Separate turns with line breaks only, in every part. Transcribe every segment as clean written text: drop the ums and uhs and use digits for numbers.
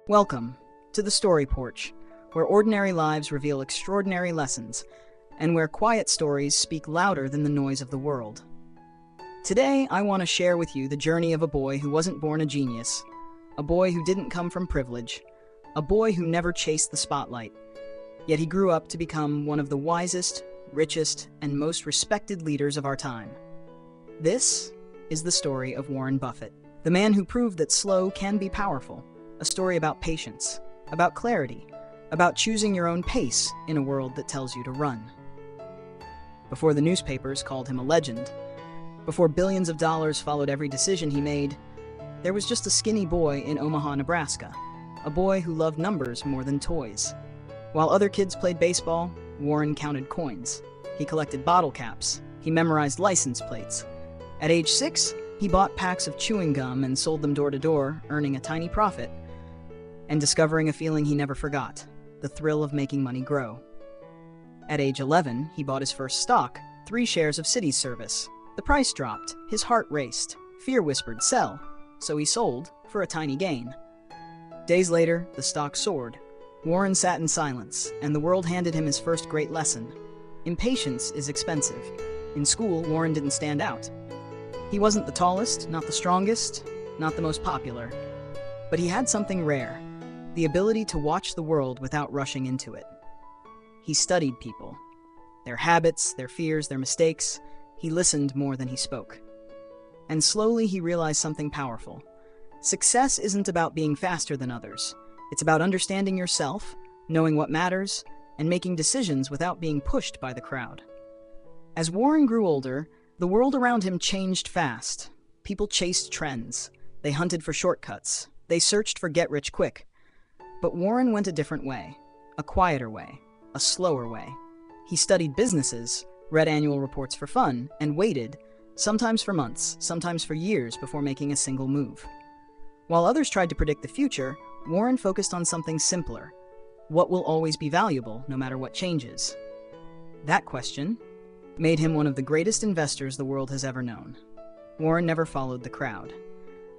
Welcome to the Story Porch, where ordinary lives reveal extraordinary lessons, and where quiet stories speak louder than the noise of the world. Today, I want to share with you the journey of a boy who wasn't born a genius, a boy who didn't come from privilege, a boy who never chased the spotlight, yet he grew up to become one of the wisest, richest, and most respected leaders of our time. This is the story of Warren Buffett, the man who proved that slow can be powerful, a story about patience, about clarity, about choosing your own pace in a world that tells you to run. Before the newspapers called him a legend, before billions of dollars followed every decision he made, there was just a skinny boy in Omaha, Nebraska, a boy who loved numbers more than toys. While other kids played baseball, Warren counted coins. He collected bottle caps. He memorized license plates. At age 6, he bought packs of chewing gum and sold them door to door, earning a tiny profit, and discovering a feeling he never forgot, the thrill of making money grow. At age 11, he bought his first stock, 3 shares of City's service. The price dropped, his heart raced, fear whispered, "Sell," so he sold for a tiny gain. Days later, the stock soared. Warren sat in silence, and the world handed him his first great lesson. Impatience is expensive. In school, Warren didn't stand out. He wasn't the tallest, not the strongest, not the most popular, but he had something rare, the ability to watch the world without rushing into it. He studied people, their habits, their fears, their mistakes. He listened more than he spoke. And slowly he realized something powerful. Success isn't about being faster than others. It's about understanding yourself, knowing what matters, and making decisions without being pushed by the crowd. As Warren grew older, the world around him changed fast. People chased trends. They hunted for shortcuts. They searched for get-rich-quick. But Warren went a different way, a quieter way, a slower way. He studied businesses, read annual reports for fun, and waited, sometimes for months, sometimes for years, before making a single move. While others tried to predict the future, Warren focused on something simpler. What will always be valuable, no matter what changes? That question made him one of the greatest investors the world has ever known. Warren never followed the crowd.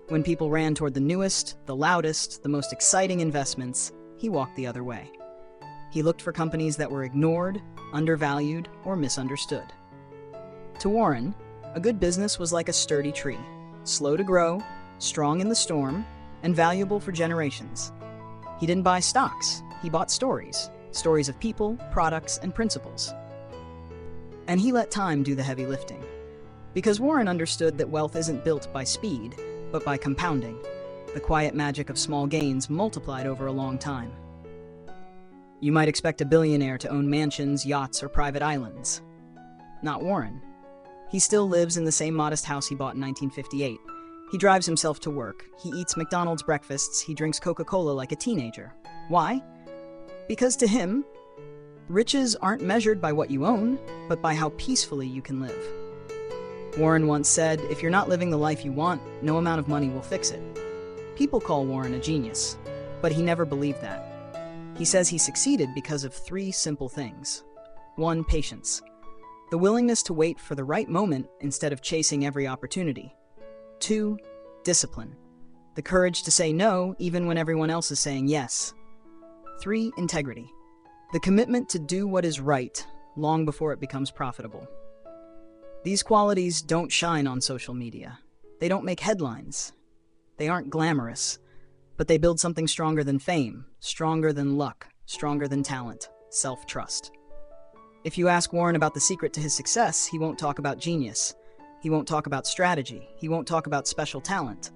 When people ran toward the newest, the loudest, the most exciting investments, he walked the other way. He looked for companies that were ignored, undervalued, or misunderstood. To Warren, a good business was like a sturdy tree, slow to grow, strong in the storm, and valuable for generations. He didn't buy stocks, he bought stories, stories of people, products, and principles. And he let time do the heavy lifting. Because Warren understood that wealth isn't built by speed, but by compounding, the quiet magic of small gains multiplied over a long time. You might expect a billionaire to own mansions, yachts, or private islands. Not Warren. He still lives in the same modest house he bought in 1958. He drives himself to work. He eats McDonald's breakfasts. He drinks Coca-Cola like a teenager. Why? Because to him, riches aren't measured by what you own, but by how peacefully you can live. Warren once said, "If you're not living the life you want, no amount of money will fix it." People call Warren a genius, but he never believed that. He says he succeeded because of 3 simple things. 1, patience. The willingness to wait for the right moment instead of chasing every opportunity. 2, discipline. The courage to say no even when everyone else is saying yes. 3, integrity. The commitment to do what is right long before it becomes profitable. These qualities don't shine on social media. They don't make headlines. They aren't glamorous, but they build something stronger than fame, stronger than luck, stronger than talent, self-trust. If you ask Warren about the secret to his success, he won't talk about genius. He won't talk about strategy. He won't talk about special talent.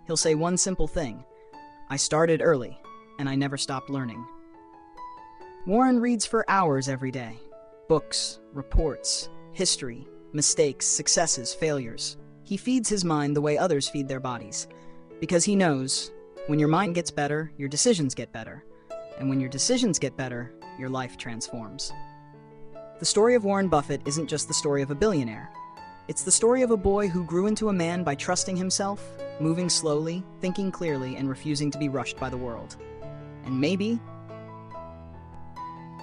He'll say one simple thing: "I started early, and I never stopped learning." Warren reads for hours every day. Books, reports, history, mistakes, successes, failures. He feeds his mind the way others feed their bodies. Because he knows, when your mind gets better, your decisions get better. And when your decisions get better, your life transforms. The story of Warren Buffett isn't just the story of a billionaire. It's the story of a boy who grew into a man by trusting himself, moving slowly, thinking clearly, and refusing to be rushed by the world. And maybe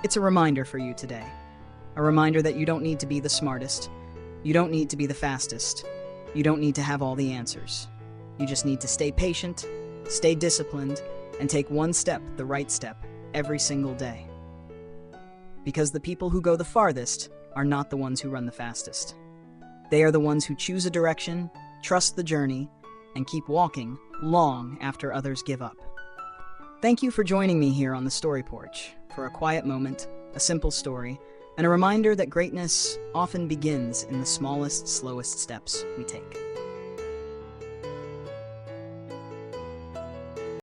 it's a reminder for you today. A reminder that you don't need to be the smartest. You don't need to be the fastest. You don't need to have all the answers. You just need to stay patient, stay disciplined, and take one step, the right step, every single day. Because the people who go the farthest are not the ones who run the fastest. They are the ones who choose a direction, trust the journey, and keep walking long after others give up. Thank you for joining me here on the Story Porch for a quiet moment, a simple story, and a reminder that greatness often begins in the smallest, slowest steps we take.